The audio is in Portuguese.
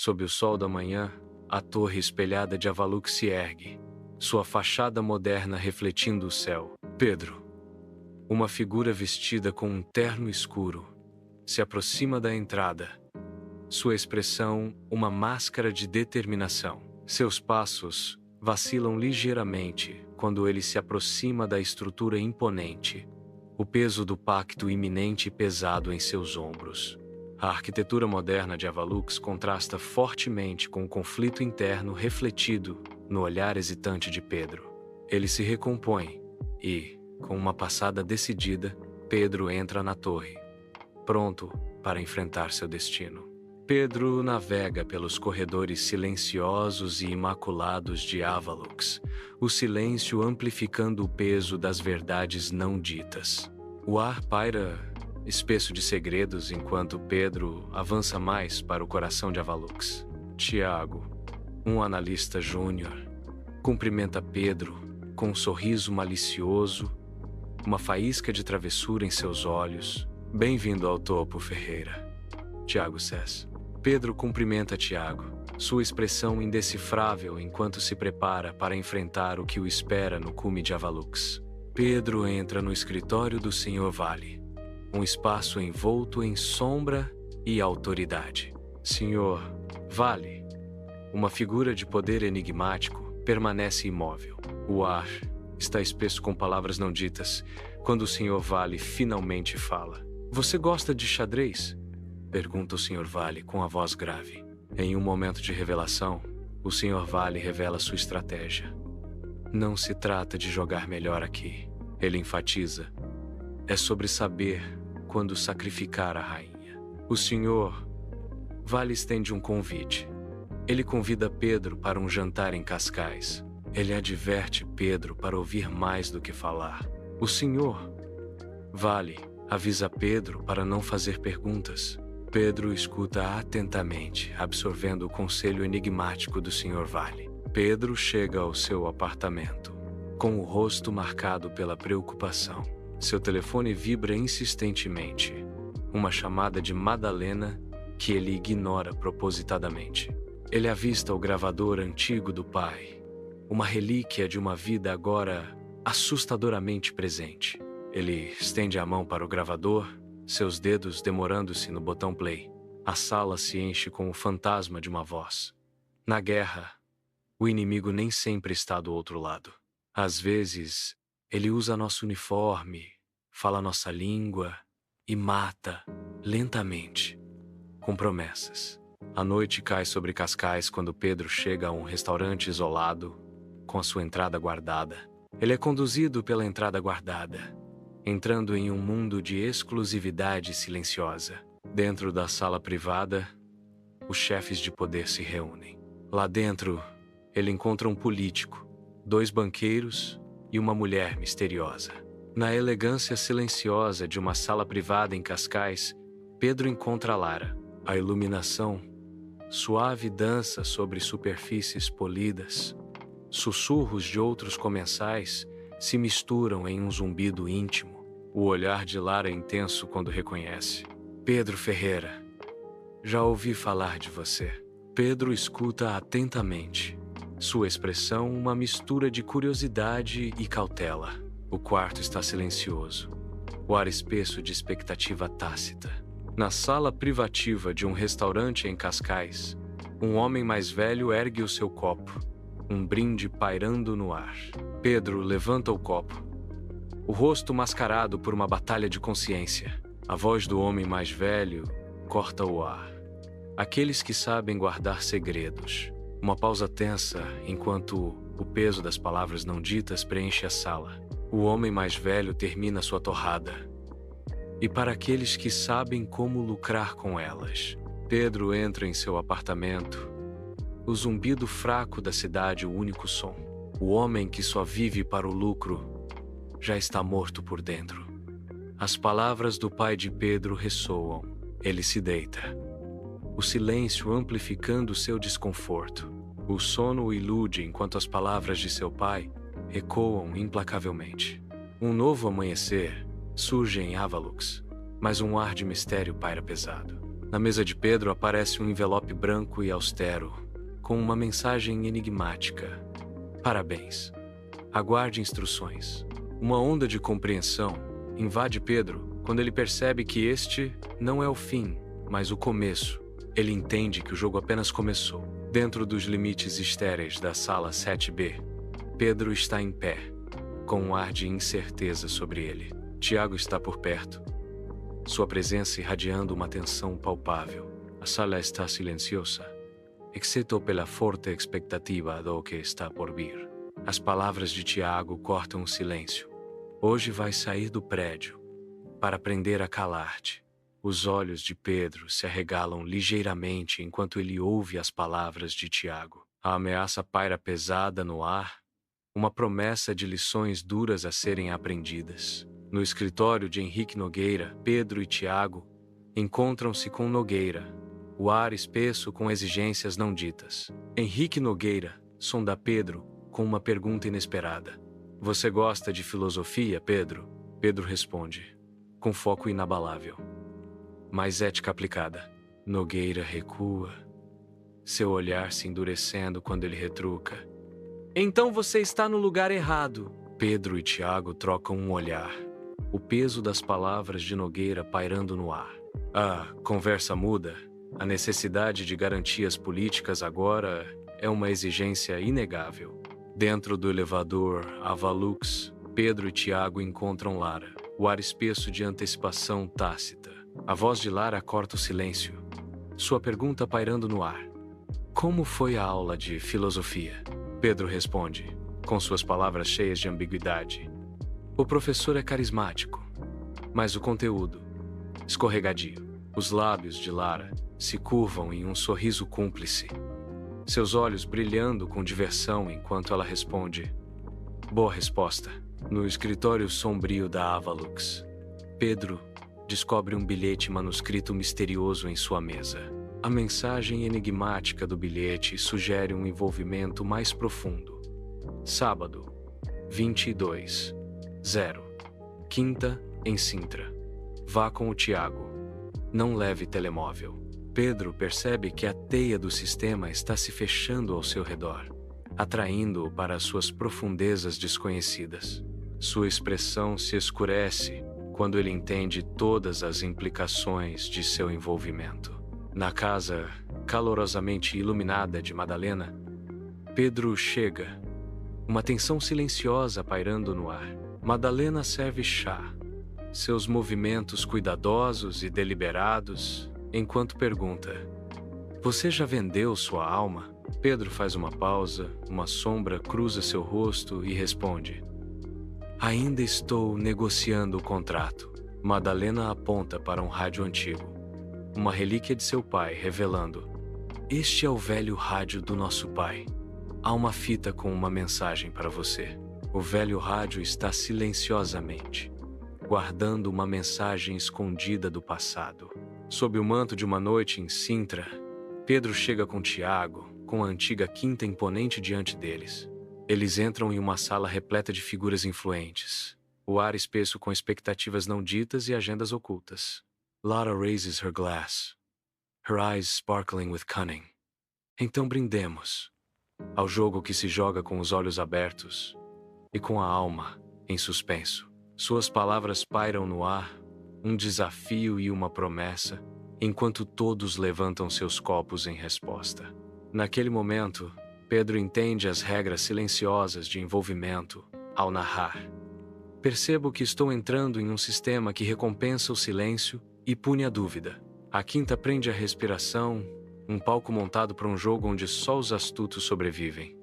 Sob o sol da manhã, a torre espelhada de Avalux se ergue, sua fachada moderna refletindo o céu. Pedro, uma figura vestida com um terno escuro, se aproxima da entrada. Sua expressão, uma máscara de determinação. Seus passos vacilam ligeiramente quando ele se aproxima da estrutura imponente, o peso do pacto iminente e pesado em seus ombros. A arquitetura moderna de Avalux contrasta fortemente com o conflito interno refletido no olhar hesitante de Pedro. Ele se recompõe e, com uma passada decidida, Pedro entra na torre, pronto para enfrentar seu destino. Pedro navega pelos corredores silenciosos e imaculados de Avalux, o silêncio amplificando o peso das verdades não ditas. O ar paira espesso de segredos enquanto Pedro avança mais para o coração de Avalux. Tiago, um analista júnior, cumprimenta Pedro com um sorriso malicioso, uma faísca de travessura em seus olhos. Bem-vindo ao topo, Ferreira. Tiago Cés. Pedro cumprimenta Tiago, sua expressão indecifrável enquanto se prepara para enfrentar o que o espera no cume de Avalux. Pedro entra no escritório do Sr. Vale, um espaço envolto em sombra e autoridade. Sr. Vale, uma figura de poder enigmático, permanece imóvel. O ar está espesso com palavras não ditas quando o Sr. Vale finalmente fala. Você gosta de xadrez? Pergunta o Sr. Vale com a voz grave. Em um momento de revelação, o Sr. Vale revela sua estratégia. Não se trata de jogar melhor aqui. Ele enfatiza. É sobre saber quando sacrificar a rainha. O Sr. Vale estende um convite. Ele convida Pedro para um jantar em Cascais. Ele adverte Pedro para ouvir mais do que falar. O Sr. Vale avisa Pedro para não fazer perguntas. Pedro escuta atentamente, absorvendo o conselho enigmático do Sr. Vale. Pedro chega ao seu apartamento, com o rosto marcado pela preocupação. Seu telefone vibra insistentemente. Uma chamada de Madalena que ele ignora propositadamente. Ele avista o gravador antigo do pai, uma relíquia de uma vida agora assustadoramente presente. Ele estende a mão para o gravador, seus dedos demorando-se no botão play. A sala se enche com o fantasma de uma voz. Na guerra, o inimigo nem sempre está do outro lado. Às vezes, ele usa nosso uniforme, fala nossa língua e mata, lentamente, com promessas. A noite cai sobre Cascais quando Pedro chega a um restaurante isolado, com a sua entrada guardada. Ele é conduzido pela entrada guardada, entrando em um mundo de exclusividade silenciosa. Dentro da sala privada, os chefes de poder se reúnem. Lá dentro, ele encontra um político, 2 banqueiros e uma mulher misteriosa. Na elegância silenciosa de uma sala privada em Cascais, Pedro encontra Lara. A iluminação suave dança sobre superfícies polidas. Sussurros de outros comensais se misturam em um zumbido íntimo. O olhar de Lara é intenso quando reconhece. Pedro Ferreira. Já ouvi falar de você. Pedro escuta atentamente. Sua expressão uma mistura de curiosidade e cautela. O quarto está silencioso. O ar espesso de expectativa tácita. Na sala privativa de um restaurante em Cascais, um homem mais velho ergue o seu copo, um brinde pairando no ar. Pedro levanta o copo, o rosto mascarado por uma batalha de consciência. A voz do homem mais velho corta o ar. Aqueles que sabem guardar segredos. Uma pausa tensa enquanto o peso das palavras não ditas preenche a sala. O homem mais velho termina sua torrada. E para aqueles que sabem como lucrar com elas. Pedro entra em seu apartamento. O zumbido fraco da cidade, o único som. O homem que só vive para o lucro já está morto por dentro. As palavras do pai de Pedro ressoam. Ele se deita. O silêncio amplificando seu desconforto. O sono o ilude enquanto as palavras de seu pai ecoam implacavelmente. Um novo amanhecer surge em Avalux, mas um ar de mistério paira pesado. Na mesa de Pedro aparece um envelope branco e austero, com uma mensagem enigmática. Parabéns. Aguarde instruções. Uma onda de compreensão invade Pedro quando ele percebe que este não é o fim, mas o começo. Ele entende que o jogo apenas começou. Dentro dos limites estéreis da sala 7B, Pedro está em pé, com um ar de incerteza sobre ele. Tiago está por perto, sua presença irradiando uma tensão palpável. A sala está silenciosa, exceto pela forte expectativa do que está por vir. As palavras de Tiago cortam o silêncio. Hoje vai sair do prédio para aprender a calar-te. Os olhos de Pedro se arregalam ligeiramente enquanto ele ouve as palavras de Tiago. A ameaça paira pesada no ar, uma promessa de lições duras a serem aprendidas. No escritório de Henrique Nogueira, Pedro e Tiago encontram-se com Nogueira, o ar espesso com exigências não ditas. Henrique Nogueira sonda Pedro com uma pergunta inesperada. Você gosta de filosofia, Pedro? Pedro responde, com foco inabalável. Mais ética aplicada. Nogueira recua, seu olhar se endurecendo quando ele retruca. Então você está no lugar errado. Pedro e Tiago trocam um olhar, o peso das palavras de Nogueira pairando no ar. A conversa muda. A necessidade de garantias políticas agora é uma exigência inegável. Dentro do elevador Avalux, Pedro e Tiago encontram Lara, o ar espesso de antecipação tácita. A voz de Lara corta o silêncio, sua pergunta pairando no ar. Como foi a aula de filosofia? Pedro responde, com suas palavras cheias de ambiguidade. O professor é carismático, mas o conteúdo, escorregadio. Os lábios de Lara se curvam em um sorriso cúmplice, seus olhos brilhando com diversão enquanto ela responde. Boa resposta. No escritório sombrio da Avalux, Pedro descobre um bilhete manuscrito misterioso em sua mesa. A mensagem enigmática do bilhete sugere um envolvimento mais profundo. Sábado, 22:0. Quinta, em Sintra. Vá com o Tiago. Não leve telemóvel. Pedro percebe que a teia do sistema está se fechando ao seu redor, atraindo-o para as suas profundezas desconhecidas. Sua expressão se escurece quando ele entende todas as implicações de seu envolvimento. Na casa calorosamente iluminada de Madalena, Pedro chega, uma tensão silenciosa pairando no ar. Madalena serve chá, seus movimentos cuidadosos e deliberados, enquanto pergunta: Você já vendeu sua alma? Pedro faz uma pausa, uma sombra cruza seu rosto e responde: Ainda estou negociando o contrato. Madalena aponta para um rádio antigo, uma relíquia de seu pai, revelando: Este é o velho rádio do nosso pai. Há uma fita com uma mensagem para você. O velho rádio está silenciosamente guardando uma mensagem escondida do passado. Sob o manto de uma noite em Sintra, Pedro chega com Tiago, com a antiga quinta imponente diante deles. Eles entram em uma sala repleta de figuras influentes, o ar espesso com expectativas não ditas e agendas ocultas. Lara raises her glass, her eyes sparkling with cunning. Então brindemos ao jogo que se joga com os olhos abertos e com a alma em suspenso. Suas palavras pairam no ar, um desafio e uma promessa, enquanto todos levantam seus copos em resposta. Naquele momento, Pedro entende as regras silenciosas de envolvimento ao narrar. Percebo que estou entrando em um sistema que recompensa o silêncio e pune a dúvida. A quinta prende a respiração, um palco montado para um jogo onde só os astutos sobrevivem.